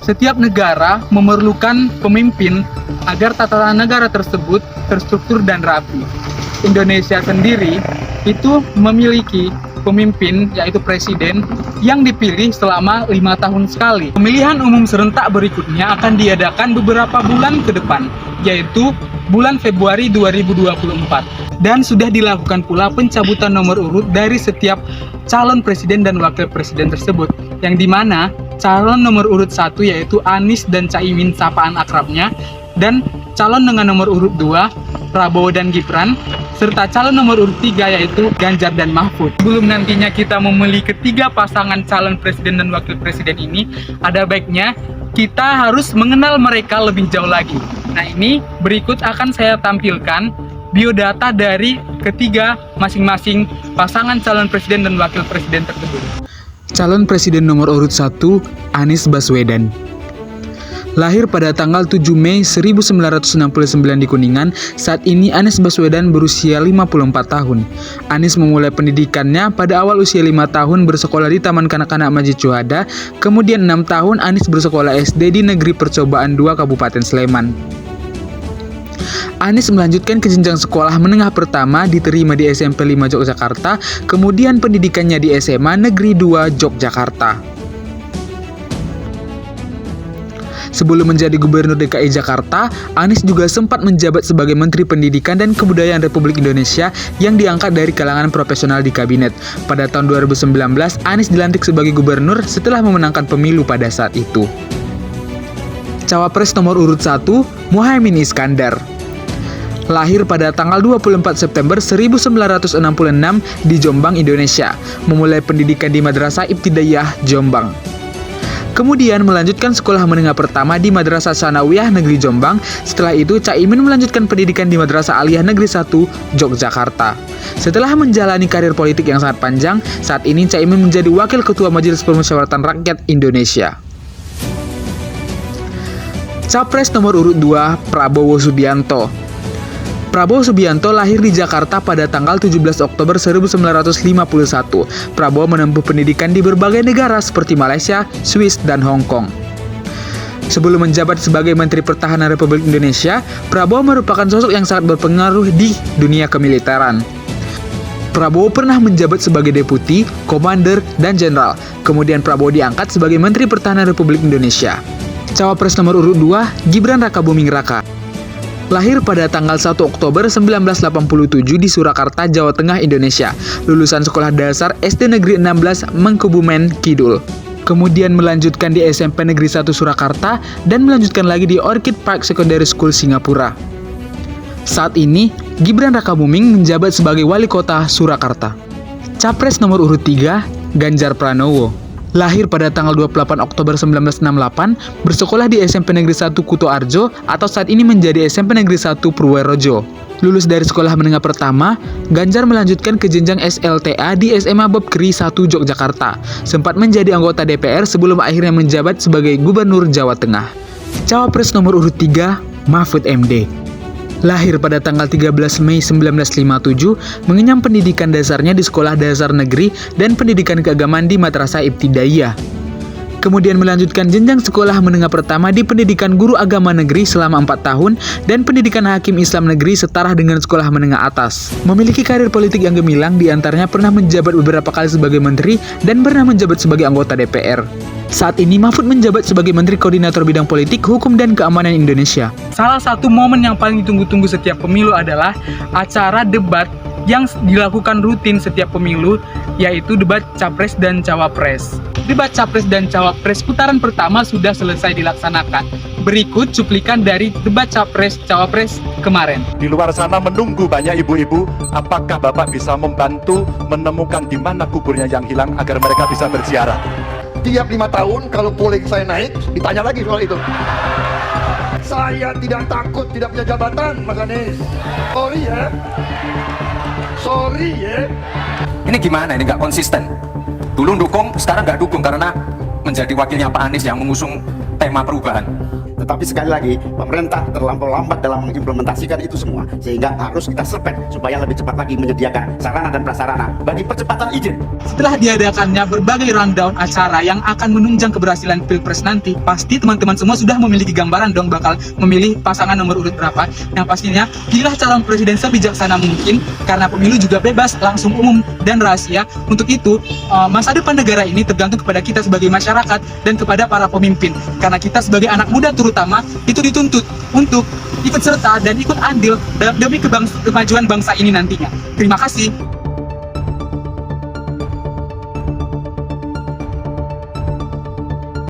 Setiap negara memerlukan pemimpin agar tatanan negara tersebut terstruktur dan rapi. Indonesia sendiri itu memiliki pemimpin, yaitu presiden, yang dipilih selama 5 tahun sekali. Pemilihan umum serentak berikutnya akan diadakan beberapa bulan ke depan, yaitu bulan Februari 2024. Dan sudah dilakukan pula pencabutan nomor urut dari setiap calon presiden dan wakil presiden tersebut, yang dimana calon nomor urut 1 yaitu Anies dan Caimin sapaan akrabnya, dan calon dengan nomor urut 2 Prabowo dan Gibran, serta calon nomor urut 3 yaitu Ganjar dan Mahfud. Sebelum nantinya kita memilih ketiga pasangan calon presiden dan wakil presiden ini, ada baiknya kita harus mengenal mereka lebih jauh lagi. Nah, ini berikut akan saya tampilkan biodata dari ketiga masing-masing pasangan calon presiden dan wakil presiden tersebut. Calon presiden nomor urut 1, Anies Baswedan. Lahir pada tanggal 7 Mei 1969 di Kuningan, saat ini Anies Baswedan berusia 54 tahun. Anies memulai pendidikannya pada awal usia 5 tahun bersekolah di Taman Kanak-Kanak Masjid Syuhada, kemudian 6 tahun Anies bersekolah SD di Negeri Percobaan 2 Kabupaten Sleman. Anies melanjutkan ke jenjang sekolah menengah pertama diterima di SMP 5 Yogyakarta, kemudian pendidikannya di SMA Negeri 2 Yogyakarta. Sebelum menjadi Gubernur DKI Jakarta, Anies juga sempat menjabat sebagai Menteri Pendidikan dan Kebudayaan Republik Indonesia yang diangkat dari kalangan profesional di kabinet. Pada tahun 2019, Anies dilantik sebagai gubernur setelah memenangkan pemilu pada saat itu. Cawapres nomor urut 1, Muhaimin Iskandar. Lahir pada tanggal 24 September 1966 di Jombang, Indonesia. Memulai pendidikan di Madrasah Ibtidaiyah Jombang. Kemudian melanjutkan sekolah menengah pertama di Madrasah Sanawiyah Negeri Jombang. Setelah itu, Caimin melanjutkan pendidikan di Madrasah Aliyah Negeri 1, Yogyakarta. Setelah menjalani karir politik yang sangat panjang, saat ini Caimin menjadi Wakil Ketua Majelis Permusyawaratan Rakyat Indonesia. Capres nomor urut 2, Prabowo Subianto. Prabowo Subianto lahir di Jakarta pada tanggal 17 Oktober 1951. Prabowo menempuh pendidikan di berbagai negara seperti Malaysia, Swiss, dan Hong Kong. Sebelum menjabat sebagai Menteri Pertahanan Republik Indonesia, Prabowo merupakan sosok yang sangat berpengaruh di dunia kemiliteran. Prabowo pernah menjabat sebagai Deputi, Komander, dan Jenderal. Kemudian Prabowo diangkat sebagai Menteri Pertahanan Republik Indonesia. Cawapres nomor urut 2, Gibran Rakabuming Raka. Lahir pada tanggal 1 Oktober 1987 di Surakarta, Jawa Tengah, Indonesia. Lulusan sekolah dasar SD Negeri 16 Mangkubumen Kidul. Kemudian melanjutkan di SMP Negeri 1 Surakarta dan melanjutkan lagi di Orchid Park Secondary School Singapura. Saat ini, Gibran Rakabuming menjabat sebagai Wali Kota Surakarta. Capres nomor urut 3, Ganjar Pranowo. Lahir pada tanggal 28 Oktober 1968, bersekolah di SMP Negeri 1 Kutoarjo atau saat ini menjadi SMP Negeri 1 Purworejo. Lulus dari sekolah menengah pertama, Ganjar melanjutkan ke jenjang SLTA di SMA Bob Kri 1 Yogyakarta. Sempat menjadi anggota DPR sebelum akhirnya menjabat sebagai Gubernur Jawa Tengah. Cawapres nomor urut 3, Mahfud MD. Lahir pada tanggal 13 Mei 1957, mengenyam pendidikan dasarnya di Sekolah Dasar Negeri dan pendidikan keagamaan di Madrasah Ibtidaiyah. Kemudian melanjutkan jenjang sekolah menengah pertama di Pendidikan Guru Agama Negeri selama 4 tahun dan Pendidikan Hakim Islam Negeri setara dengan sekolah menengah atas. Memiliki karir politik yang gemilang, diantaranya pernah menjabat beberapa kali sebagai menteri dan pernah menjabat sebagai anggota DPR. Saat ini Mahfud menjabat sebagai Menteri Koordinator Bidang Politik, Hukum, dan Keamanan Indonesia. Salah satu momen yang paling ditunggu-tunggu setiap pemilu adalah acara debat yang dilakukan rutin setiap pemilu, yaitu debat Capres dan Cawapres. Debat Capres dan Cawapres putaran pertama sudah selesai dilaksanakan. Berikut cuplikan dari debat Capres-Cawapres kemarin. Di luar sana menunggu banyak ibu-ibu, apakah Bapak bisa membantu menemukan di mana kuburnya yang hilang agar mereka bisa berziarah? Tiap 5 tahun kalau polling saya naik, ditanya lagi soal itu. Saya tidak takut tidak punya jabatan, Mas Anies. Sorry ya. Ini gimana? Ini nggak konsisten. Dulu dukung, sekarang nggak dukung karena menjadi wakilnya Pak Anies yang mengusung tema perubahan. Tetapi sekali lagi, pemerintah terlampau lambat dalam mengimplementasikan itu semua, sehingga harus kita serpet supaya lebih cepat lagi menyediakan sarana dan prasarana bagi percepatan izin. Setelah diadakannya berbagai rundown acara yang akan menunjang keberhasilan Pilpres nanti, pasti teman-teman semua sudah memiliki gambaran dong bakal memilih pasangan nomor urut berapa. Yang pastinya, pilihlah calon presiden sebijaksana mungkin, karena pemilu juga bebas, langsung umum, dan rahasia. Untuk itu, masa depan negara ini tergantung kepada kita sebagai masyarakat dan kepada para pemimpin. Karena kita sebagai anak muda terutama, itu dituntut untuk ikut serta dan ikut andil demi kemajuan bangsa ini nantinya. Terima kasih.